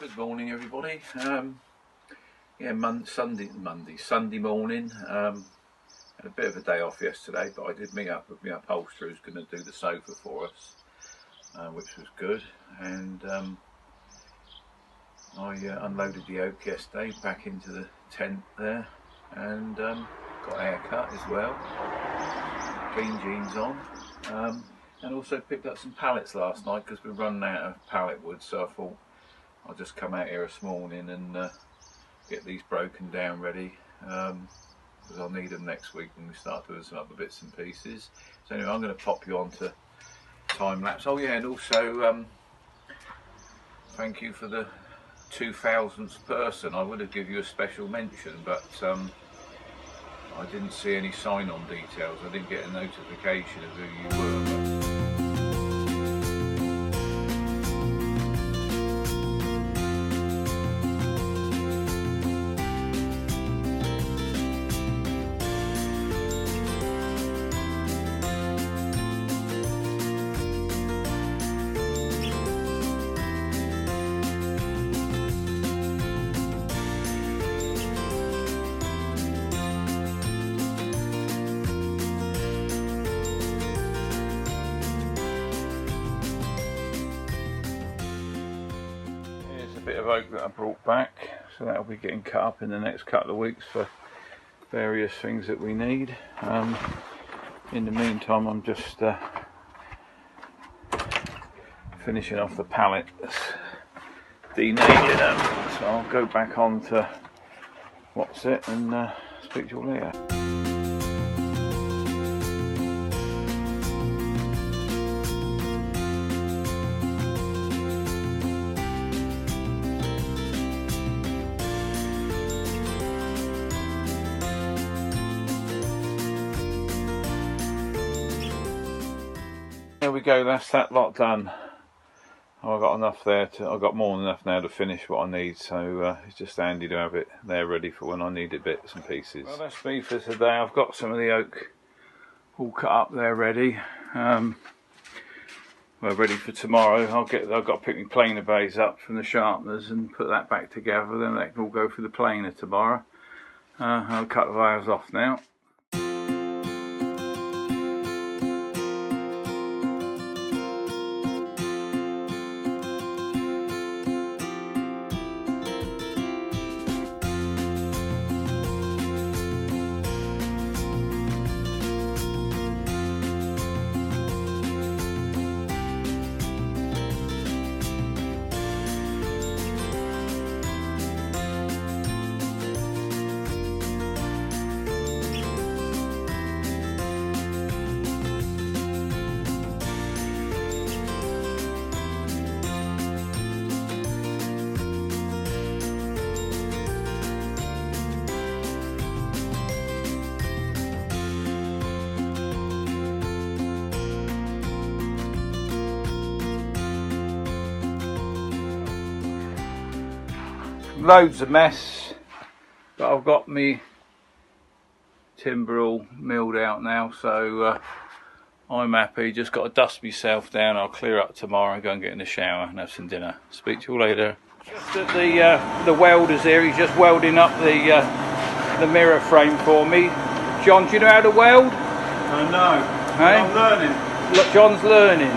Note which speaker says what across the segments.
Speaker 1: Good morning, everybody. Sunday morning. Had a bit of a day off yesterday, but I did meet up with my upholsterer who's going to do the sofa for us, which was good. And I unloaded the oak yesterday back into the tent there, and got a haircut as well. Clean jeans on, and also picked up some pallets last night because we're running out of pallet wood. So I thought I'll just come out here this morning and get these broken down ready, because I'll need them next week when we start doing some other bits and pieces. So anyway, I'm going to pop you on to time lapse. Oh yeah, and also thank you for the 2000th person. I would have given you a special mention, but I didn't see any sign-on details. I didn't get a notification of who you were. Bit of oak that I brought back, so that'll be getting cut up in the next couple of weeks for various things that we need. In the meantime, I'm just finishing off the pallet that's denailing them, so I'll go back on to what's it and speak to you all later. There we go, that's that lot done. I've got enough there I've got more than enough now to finish what I need, so it's just handy to have it there ready for when I need it bits and pieces. Well, that's me for today. I've got some of the oak all cut up there ready. Well, ready for tomorrow. I've got to pick my planer bays up from the sharpeners and put that back together, then they can all go through the planer tomorrow. I'll cut the wires off now. Loads of mess, but I've got me timber all milled out now, so I'm happy. Just got to dust myself down. I'll clear up tomorrow and go and get in the shower and have some dinner. Speak to you all later. Just at the welder's here. He's just welding up the mirror frame for me. John, do you know how to weld?
Speaker 2: No,
Speaker 1: hey?
Speaker 2: I'm learning.
Speaker 1: Look, John's learning.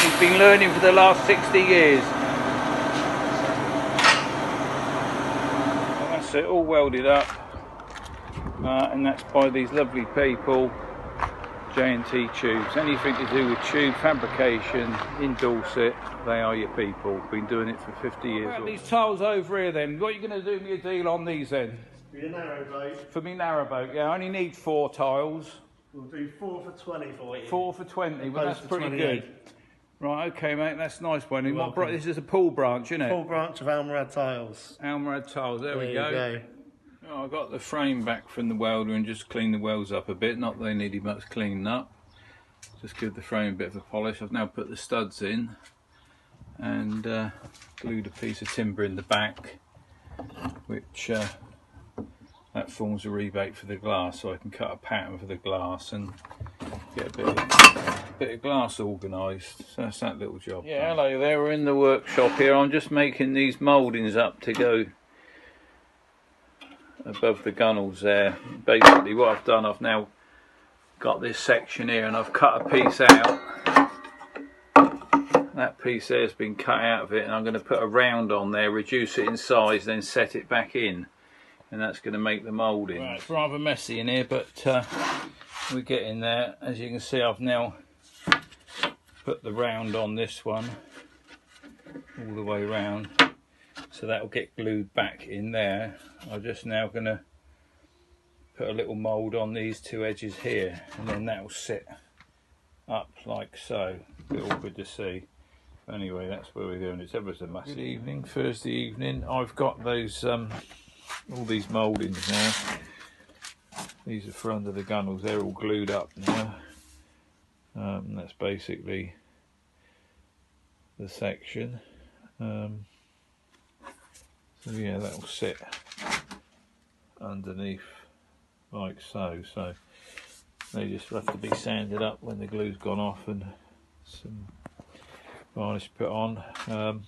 Speaker 1: He's been learning for the last 60 years. It all welded up, and that's by these lovely people, J&T Tubes. Anything to do with tube fabrication in Dorset, they are your people. Been doing it for 50 years. Right, these tiles over here then, what are you going to do me a deal on these then?
Speaker 2: For your narrowboat?
Speaker 1: For me narrowboat, yeah, I only need 4 tiles.
Speaker 2: We'll do 4 for 20 for you.
Speaker 1: 4 for 20, well that's pretty good. Right, okay mate, that's nice one. This is a pool branch, isn't it?
Speaker 2: Pool branch of Almirad tiles.
Speaker 1: Almirad tiles, there we go. Oh, I got the frame back from the welder and just cleaned the welds up a bit. Not that they needed much cleaning up. Just give the frame a bit of a polish. I've now put the studs in and glued a piece of timber in the back, which that forms a rebate for the glass, so I can cut a pattern for the glass and get a bit of bit of glass organised. So that's that little job. Yeah, hello there, we're in the workshop here. I'm just making these mouldings up to go above the gunnels there. Basically what I've done, I've now got this section here and I've cut a piece out. That piece there has been cut out of it, and I'm going to put a round on there, reduce it in size, then set it back in, and that's going to make the moulding. Right, it's rather messy in here, but we're getting there. As you can see, I've now put the round on this one all the way around, so that will get glued back in there. I'm just now going to put a little mould on these two edges here, and then that will sit up like so. A bit awkward to see. Anyway, that's where we're going. It's ever so much. Good evening, Thursday evening. I've got those all these mouldings now. These are for under the gunnels. They're all glued up now. That's basically the section. So yeah, that will sit underneath like so. So they just have to be sanded up when the glue's gone off and some varnish put on. I've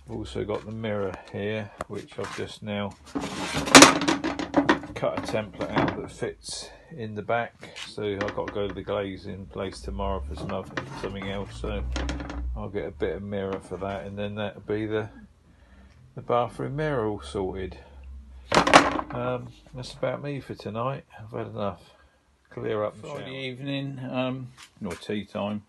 Speaker 1: also got the mirror here, which I've just now cut a template out that fits in the back. So I've got to go to the glazing place tomorrow for something else. So I'll get a bit of mirror for that, and then that'll be the bathroom mirror all sorted. That's about me for tonight. I've had enough. Clear up and Friday evening, or tea time.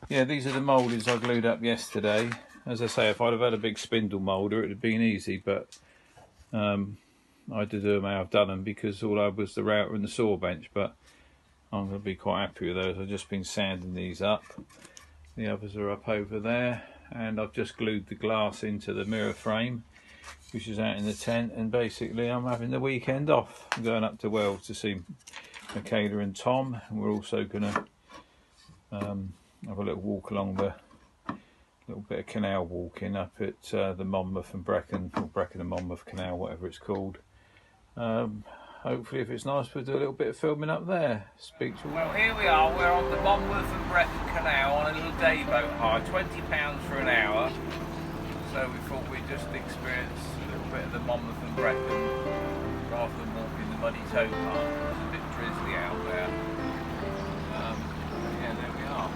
Speaker 1: Yeah, these are the mouldings I glued up yesterday. As I say, if I'd have had a big spindle moulder, it would have been easy, but I had to do them how I've done them because all I had was the router and the saw bench, but I'm going to be quite happy with those. I've just been sanding these up. The others are up over there, and I've just glued the glass into the mirror frame, which is out in the tent, and basically I'm having the weekend off. I'm going up to Wells to see Michaela and Tom, and we're also going to have a little walk along the little bit of canal walking up at the Monmouth and Brecon, or Brecon and Monmouth Canal, whatever it's called. Hopefully, if it's nice, we'll do a little bit of filming up there. Speak to. Well, here we are. We're on the Monmouth and Brecon Canal on a little day boat hire, £20 for an hour. So we thought we'd just experience a little bit of the Monmouth and Brecon rather than walking the muddy tow path. It's a bit drizzly out there. Yeah, there we are.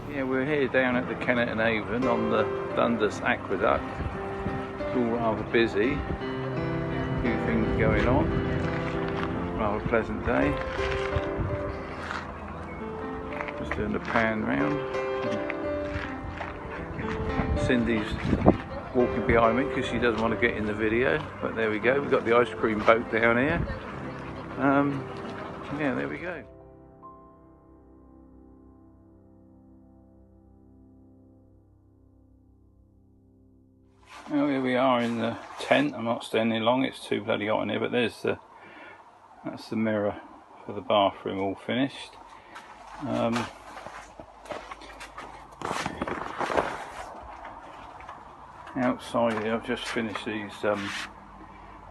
Speaker 1: Yeah, we're here down at the Kennet and Avon on the Dundas Aqueduct. It's all rather busy, a few things going on, rather pleasant day. Just doing the pan round. Cindy's walking behind me because she doesn't want to get in the video, but there we go, we've got the ice cream boat down here. Yeah, there we go. Well, here we are in the tent. I'm not staying here long, it's too bloody hot in here, but that's the mirror for the bathroom all finished. Outside here I've just finished these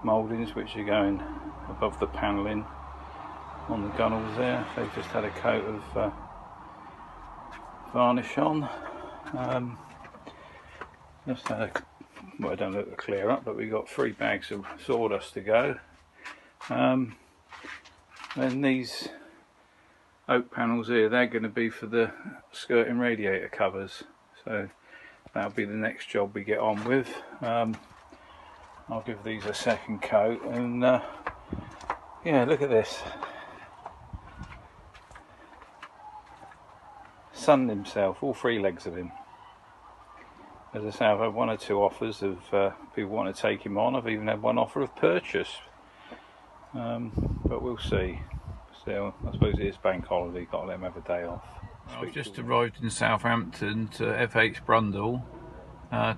Speaker 1: mouldings, which are going above the panelling on the gunnels there. They've just had a coat of varnish on. Just had a, well, I don't look to clear up, but we've got 3 bags of sawdust to go. Then these oak panels here, they're going to be for the skirting radiator covers, so that'll be the next job we get on with. I'll give these a second coat, and yeah, look at this. Sunned himself, all 3 legs of him. as I say, I've had 1 or 2 offers of people want to take him on. I've even had 1 offer of purchase, but we'll see. Still, I suppose it is bank holiday, got to let him have a day off. I've just arrived in Southampton to FH Brundle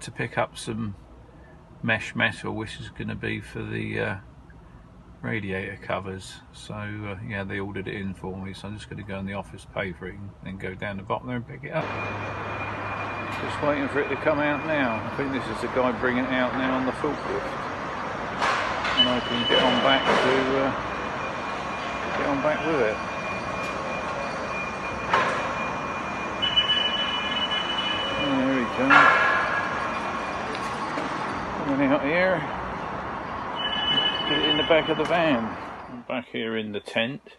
Speaker 1: to pick up some mesh metal, which is going to be for the radiator covers. So yeah, they ordered it in for me, so I'm just going to go in the office, pay for it, and then go down the bottom there and pick it up. Just waiting for it to come out now. I think this is the guy bringing it out now on the forklift, and I can get on back with it. There we go. Coming out here. Get it in the back of the van. I'm back here in the tent.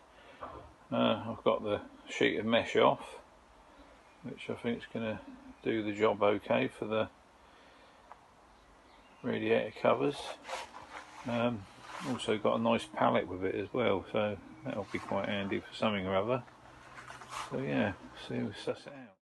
Speaker 1: I've got the sheet of mesh off, which I think is going to do the job okay for the radiator covers. Also got a nice pallet with it as well, so that'll be quite handy for something or other. So yeah, see if we suss it out.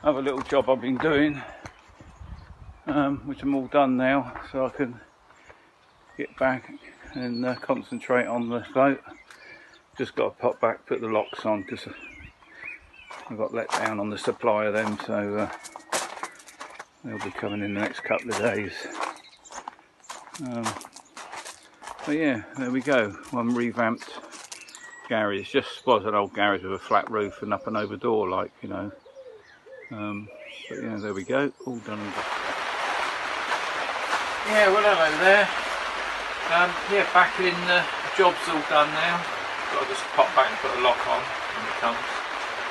Speaker 1: Another little job I've been doing, which I'm all done now, so I can get back and concentrate on the boat. Just got to pop back, put the locks on, because I got let down on the supply of them, so they'll be coming in the next couple of days. But yeah, there we go, one revamped garage. Just was an old garage with a flat roof and up and over door, like, you know. But yeah, there we go, all done and done. Yeah, well, hello there. Yeah, back in, job's all done now. Got to just pop back and put a lock on when it comes.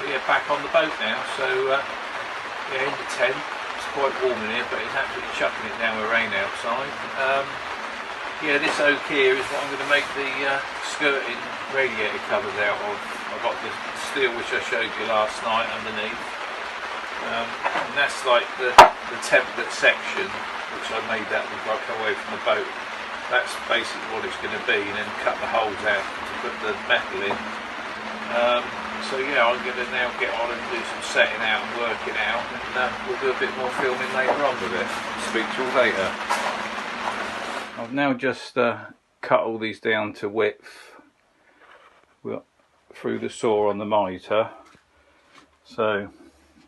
Speaker 1: But yeah, back on the boat now, so yeah, in the tent. It's quite warm in here, but it's absolutely chucking it down with rain outside. Yeah, this oak here is what I'm going to make the skirting radiator covers out of. I've got the steel which I showed you last night underneath. And that's like the template section which I made that before I come away from the boat. That's basically what it's going to be, and then cut the holes out to put the metal in. So yeah, I'm going to now get on and do some setting out and working out, and we'll do a bit more filming later on with it. Speak to you all later. I've now just cut all these down to width through the saw on the mitre. So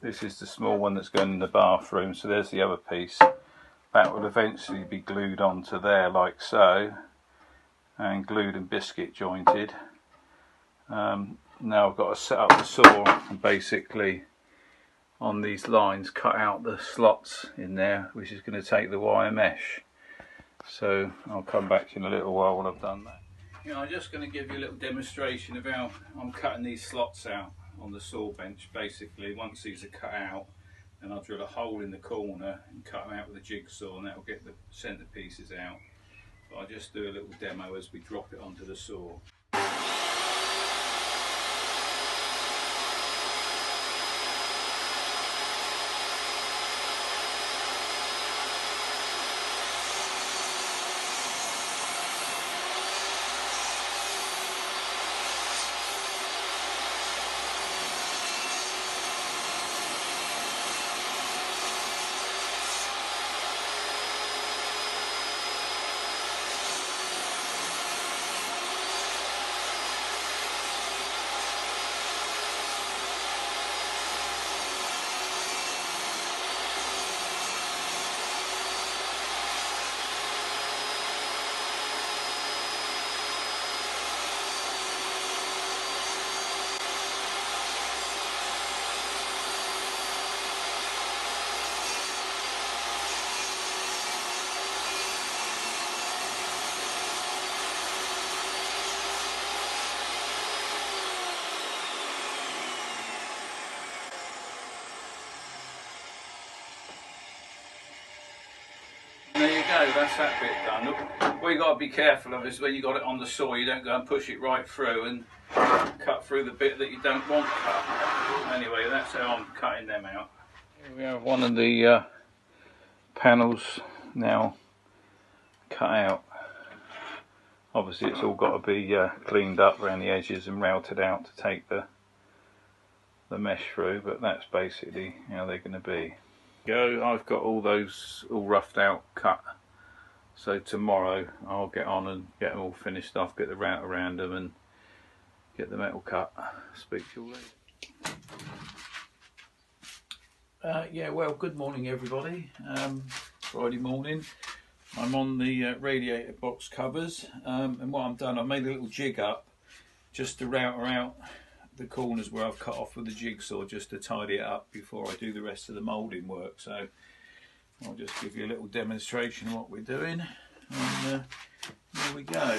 Speaker 1: this is the small one that's going in the bathroom, so there's the other piece. That will eventually be glued onto there like so, and glued and biscuit jointed. Now I've got to set up the saw and basically on these lines cut out the slots in there, which is going to take the wire mesh. So I'll come back in a little while when I've done that. You know, I'm just going to give you a little demonstration of how I'm cutting these slots out on the saw bench. Basically, once these are cut out, then I'll drill a hole in the corner and cut them out with a jigsaw, and that will get the centre pieces out. But I'll just do a little demo as we drop it onto the saw. that's that bit done. Look, what you got to be careful of is when you got it on the saw, you don't go and push it right through and cut through the bit that you don't want cut. Anyway, that's how I'm cutting them out. Here we have one of the panels now cut out. Obviously it's all got to be cleaned up around the edges and routed out to take the mesh through, but that's basically how they're going to be. I've got all those all roughed out cut, so tomorrow I'll get on and get them all finished off, get the route around them and get the metal cut. Speak to you later. Yeah, well, good morning everybody. Friday morning. I'm on the radiator box covers, and what I've done, I've made a little jig up just to router out the corners where I've cut off with the jigsaw, just to tidy it up before I do the rest of the moulding work. So I'll just give you a little demonstration of what we're doing, and here we go.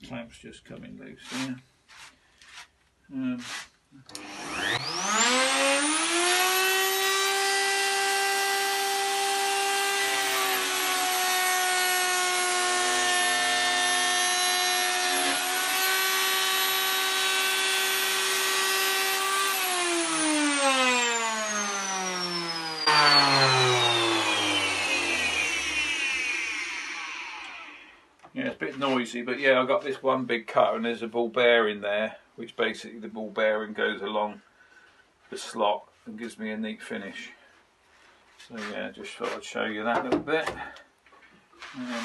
Speaker 1: The clamp's just coming loose here. Yeah, it's a bit noisy, but yeah, I've got this one big cutter and there's a ball bearing there, which basically the ball bearing goes along the slot and gives me a neat finish. So yeah, just thought I'd show you that little bit and then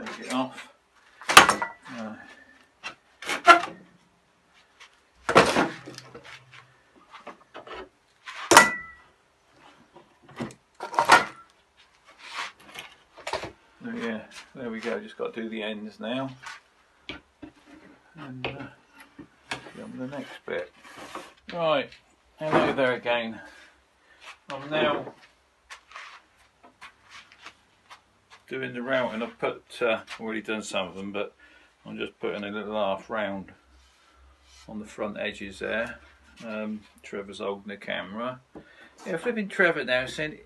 Speaker 1: take it off. So yeah, there we go, just got to do the ends now and get on to the next bit. Right, hello there again. I'm now doing the routing. I've already done some of them, but I'm just putting a little half round on the front edges there. Trevor's holding the camera. Yeah, flipping Trevor now saying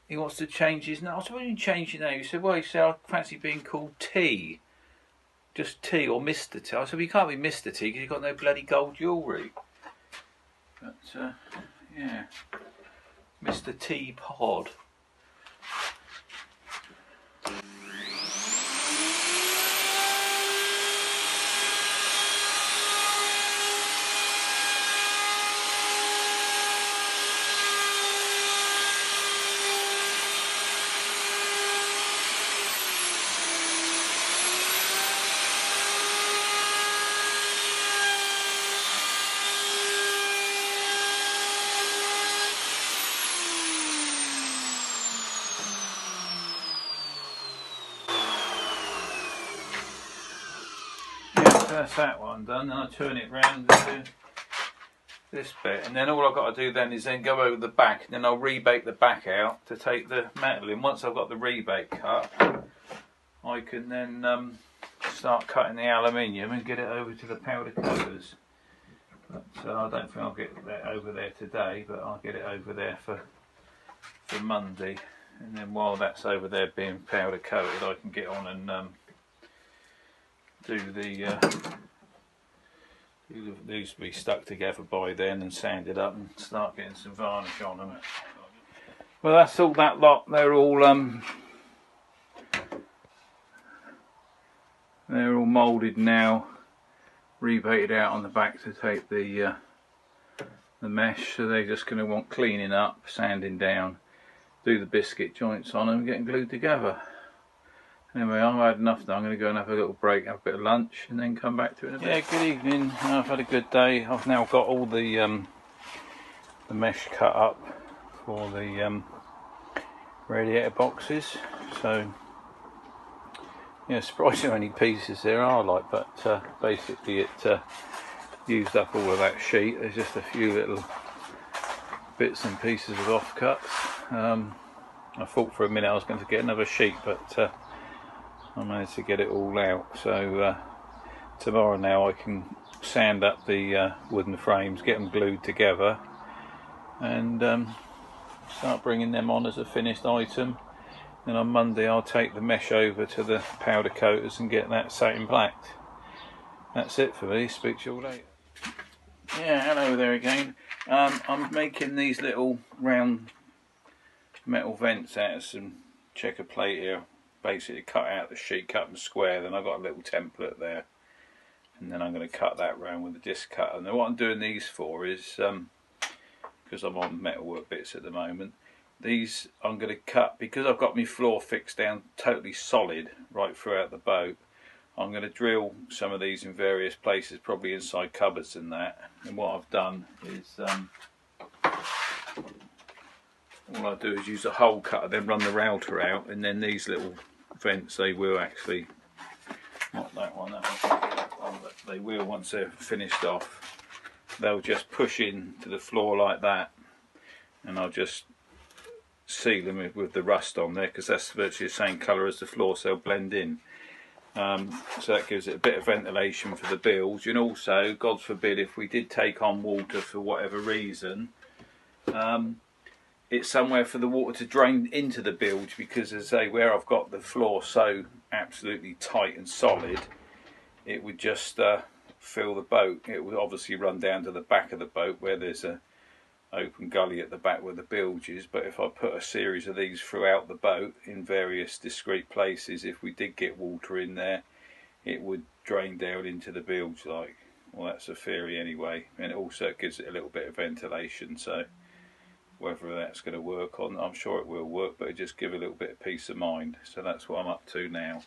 Speaker 1: he wants to change his name. I said, why don't you change your name? He said, well, he said, I fancy being called T. Just T or Mr. T. I said, well, you can't be Mr. T because you've got no bloody gold jewellery. But, yeah. Mr. T Pod. That's that one done, then I turn it round to this bit, and then all I've got to do then is then go over the back, and then I'll rebake the back out to take the metal in. Once I've got the rebake cut, I can then start cutting the aluminium and get it over to the powder coaters. But I don't think I'll get that over there today, but I'll get it over there for Monday, and then while that's over there being powder coated, I can get on and do these will be stuck together by then and sanded up and start getting some varnish on them. Well, that's all that lot. They're all moulded now, rebated out on the back to take the mesh. So they're just going to want cleaning up, sanding down, do the biscuit joints on them, getting glued together. Anyway, I've had enough now. I'm going to go and have a little break, have a bit of lunch, and then come back to it in a bit. Yeah, good evening. I've had a good day. I've now got all the mesh cut up for the radiator boxes. So, yeah, surprisingly how many pieces there are, like, but basically it used up all of that sheet. There's just a few little bits and pieces of offcuts. I thought for a minute I was going to get another sheet, but I managed to get it all out. So tomorrow now I can sand up the wooden frames, get them glued together, and start bringing them on as a finished item. Then on Monday I'll take the mesh over to the powder coaters and get that satin blacked. That's it for me. Speak to you all later. Yeah, hello there again. I'm making these little round metal vents out of some checker plate here. Basically cut out the sheet, cut them square, then I've got a little template there, and then I'm going to cut that round with a disc cutter. And what I'm doing these for is, because I'm on metalwork bits at the moment, these I'm going to cut, because I've got my floor fixed down totally solid right throughout the boat. I'm going to drill some of these in various places, probably inside cupboards and that. And what I've done is, all I do is use a hole cutter, then run the router out, and then these little vents, they will actually, not that one, they will, once they're finished off, they'll just push in to the floor like that, and I'll just seal them with the rust on there, because that's virtually the same colour as the floor, so they'll blend in. So that gives it a bit of ventilation for the bilge, and also, God forbid, if we did take on water for whatever reason, it's somewhere for the water to drain into the bilge, because as I say, where I've got the floor so absolutely tight and solid, it would just fill the boat. It would obviously run down to the back of the boat where there's a open gully at the back where the bilge is, but if I put a series of these throughout the boat in various discrete places, if we did get water in there, it would drain down into the bilge. Like, well, that's a theory anyway, and it also gives it a little bit of ventilation. So whether that's going to work on, I'm sure it will work, but it just give a little bit of peace of mind. So that's what I'm up to now.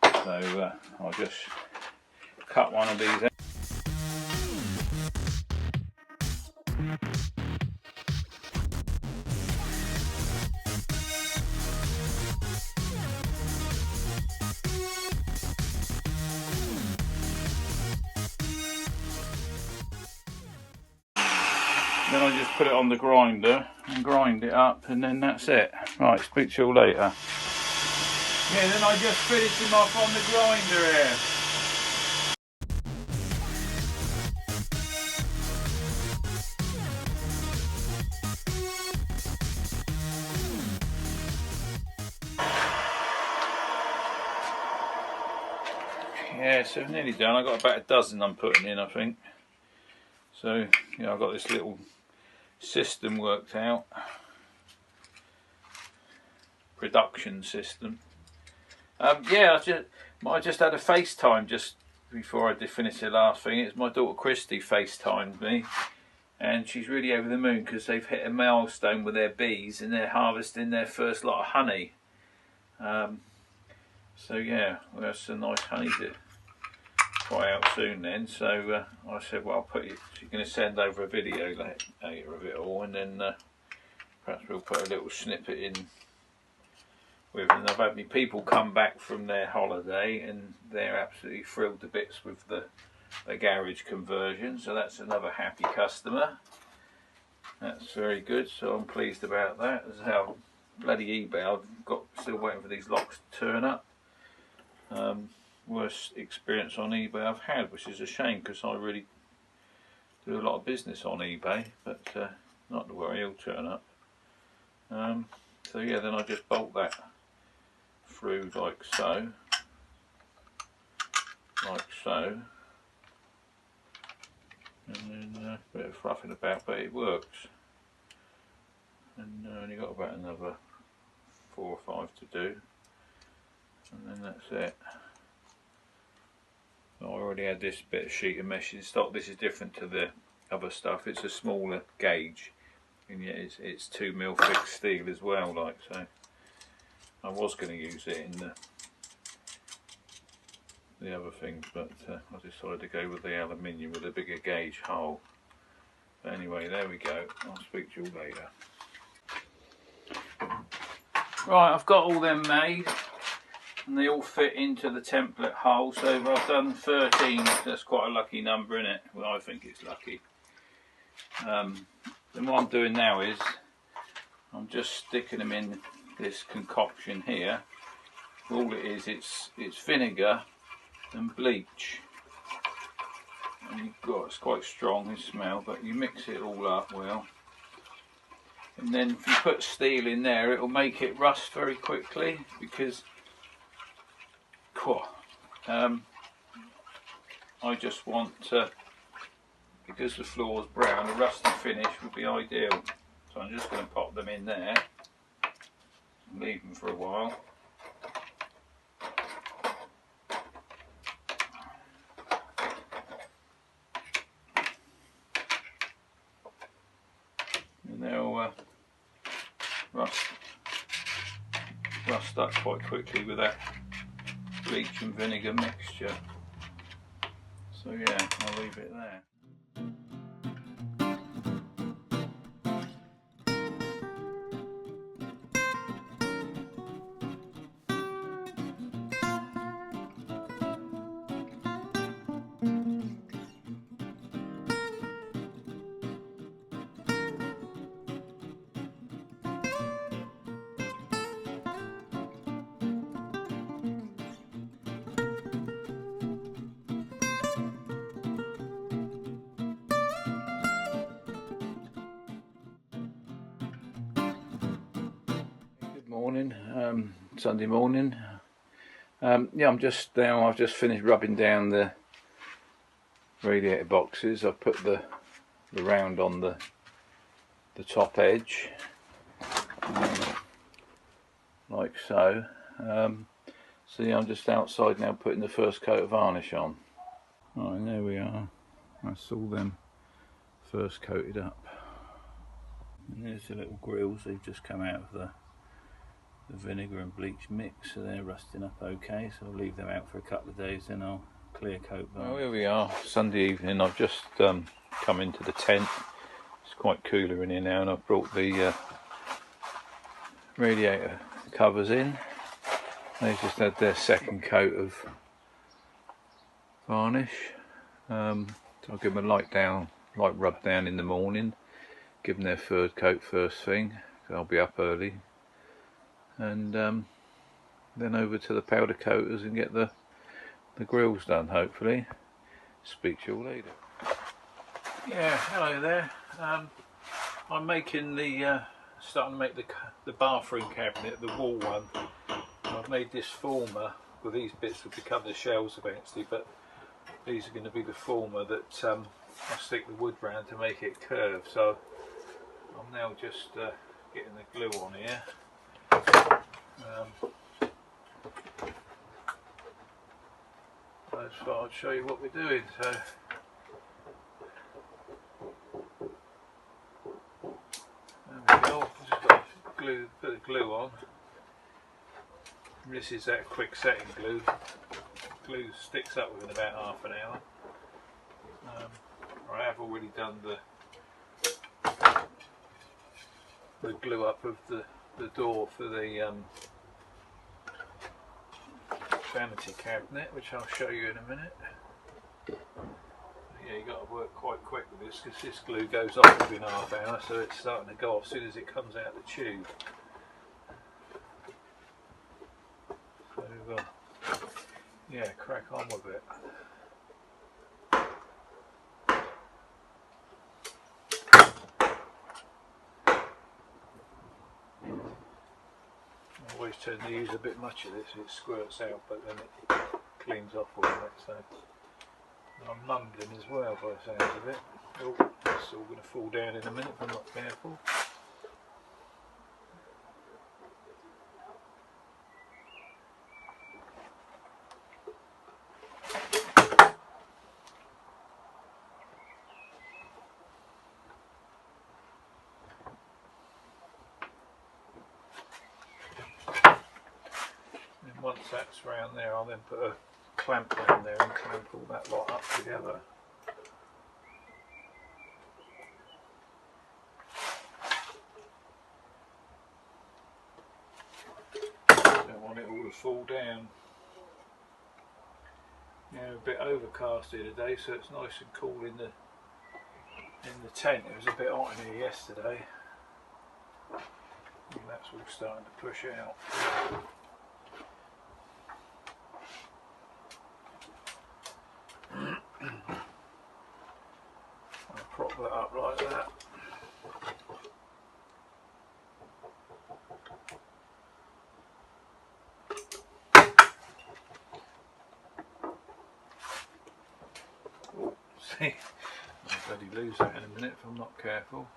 Speaker 1: So I'll just cut one of these out. Then I just put it on the grinder and grind it up, and then that's it. Right, speak to you all later. Yeah, then I just finish them off on the grinder here. Yeah, so nearly done. I've got about a dozen I'm putting in, I think. So, you know, I've got this little system worked out. Production system. Yeah, I just had a FaceTime just before I did finish the last thing. It's my daughter Christy FaceTimed me, and she's really over the moon because they've hit a milestone with their bees and they're harvesting their first lot of honey. So yeah, well, that's a nice honey to try out soon then. So I said, well, I'll put it, she's going to send over a video later of it all, and then perhaps we'll put a little snippet in with it. And I've had my people come back from their holiday and they're absolutely thrilled to bits with the garage conversion, so that's another happy customer. That's very good, so I'm pleased about that. That's how bloody eBay, I've still waiting for these locks to turn up. Worst experience on eBay I've had, which is a shame because I really do a lot of business on eBay, but not to worry, it'll turn up. So yeah, then I just bolt that through like so, and then a bit of fluffing about, but it works. And only got about another 4 or 5 to do, and then that's it. I already had this bit of sheet of mesh in stock. This is different to the other stuff. It's a smaller gauge, and yet it's 2mm thick steel as well. Like so, I was going to use it in the other things, but I decided to go with the aluminium with a bigger gauge hole. But anyway, there we go. I'll speak to you all later. Right, I've got all them made, and they all fit into the template hole. So I've done 13. That's quite a lucky number, isn't it? Well, I think it's lucky. Then what I'm doing now is I'm just sticking them in this concoction here. All it is, it's vinegar and bleach. And it's quite strong, this smell, but you mix it all up well. And then if you put steel in there, it'll make it rust very quickly, because I just want to, because the floor's brown, a rusty finish would be ideal. So I'm just going to pop them in there and leave them for a while. And they'll rust up quite quickly with that bleach and vinegar mixture. So yeah, I'll leave it there. Morning, Sunday morning. Yeah, I've just finished rubbing down the radiator boxes. I've put the round on the top edge, like so. So yeah, I'm just outside now putting the first coat of varnish on. Right, there we are. That's all them first coated up. And there's the little grills. They've just come out of the vinegar and bleach mix, so they're rusting up okay, so I'll leave them out for a couple of days, then I'll clear coat them. Well, here we are, Sunday evening. I've just come into the tent. It's quite cooler in here now, and I've brought the radiator covers in. They've just had their second coat of varnish. So I'll give them a light rub down in the morning, give them their third coat first thing, so I'll be up early. And then over to the powder coaters and get the grills done, hopefully. Speak to you all later. Yeah, hello there. I'm making starting to make the bathroom cabinet, the wall one. I've made this former. Well, these bits will become the shelves eventually, but these are going to be the former that I stick the wood round to make it curve. So I'm now just getting the glue on here. I just thought I'd show you what we're doing. So there we go. Just got to put the glue on. This is that quick setting glue. Glue sticks up within about half an hour. I have already done the glue up of the door for the vanity cabinet, which I'll show you in a minute. Yeah, you got to work quite quick with this, because this glue goes off within half an hour, so it's starting to go off as soon as it comes out of the tube. So yeah, crack on with it. I always tend to use a bit much of this, it squirts out, but then it cleans off all of it. So I'm mumbling as well by the sounds of it. Oh, it's all going to fall down in a minute if I'm not careful. Once that's round there, I'll then put a clamp down there and clamp all that lot up together. Don't want it all to fall down. Yeah, a bit overcast here today, so it's nice and cool in the in the tent. It was a bit hot in here yesterday. And that's all starting to push out. I'll prop that up like that. Oh, see, I'll bloody lose that in a minute if I'm not careful.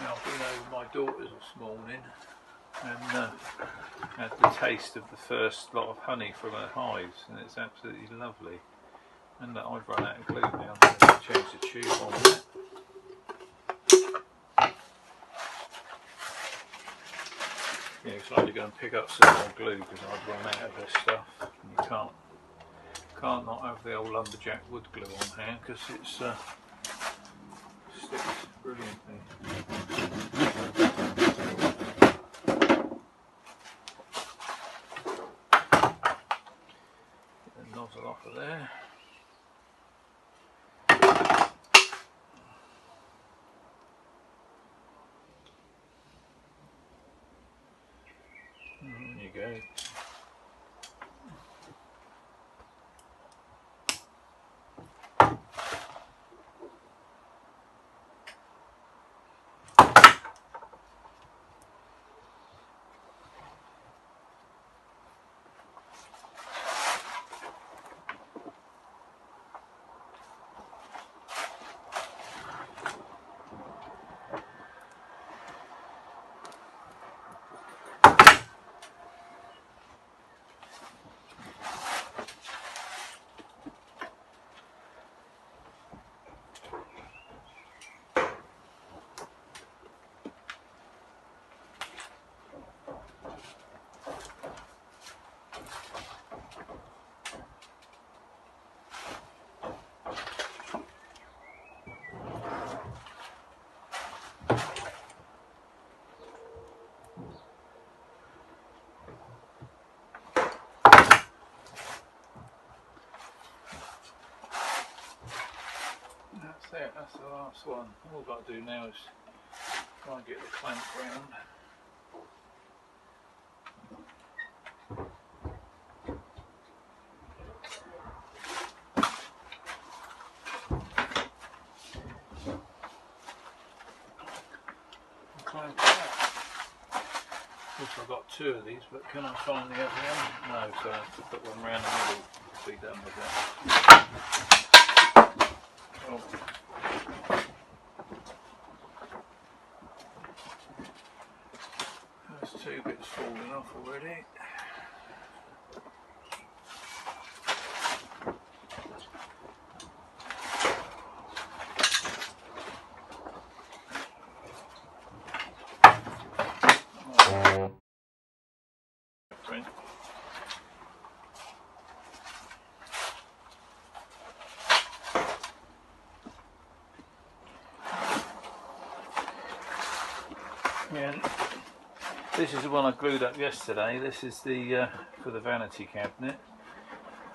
Speaker 1: Now I've been over my daughter's this morning and had the taste of the first lot of honey from her hives, and it's absolutely lovely. And I've run out of glue now, I'm going to change the tube on that. Yeah, it's likely going to pick up some more glue because I've run out of this stuff. And you can't not have the old lumberjack wood glue on hand because it's sticks brilliantly. Get the nozzle off of there. There you go. That's it, that's the last one. All I've got to do now is try and get the clamp round. Clamp it up. Also I've got two of these, but can I find the other one? No, so I have to put one round the middle to be done with that. Oh. There's two bits falling off already. Yeah, this is the one I glued up yesterday. This is the for the vanity cabinet,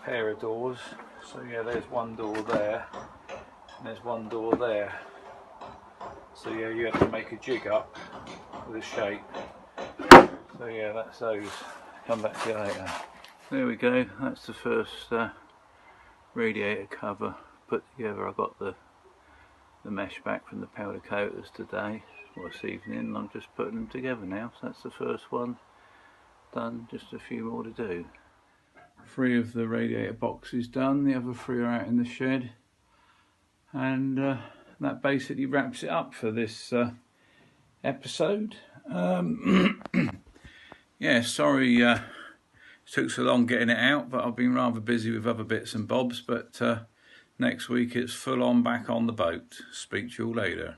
Speaker 1: pair of doors. So yeah, there's one door there, and there's one door there. So yeah, you have to make a jig up with a shape. So yeah, that's those. Come back to you later. There we go. That's the first radiator cover put together. I got the mesh back from the powder coaters today. This evening, and I'm just putting them together now. So that's the first one done, just a few more to do. 3 of the radiator boxes done, the other 3 are out in the shed, and that basically wraps it up for this episode. Yeah, sorry it took so long getting it out, but I've been rather busy with other bits and bobs. But next week it's full on back on the boat. Speak to you all later.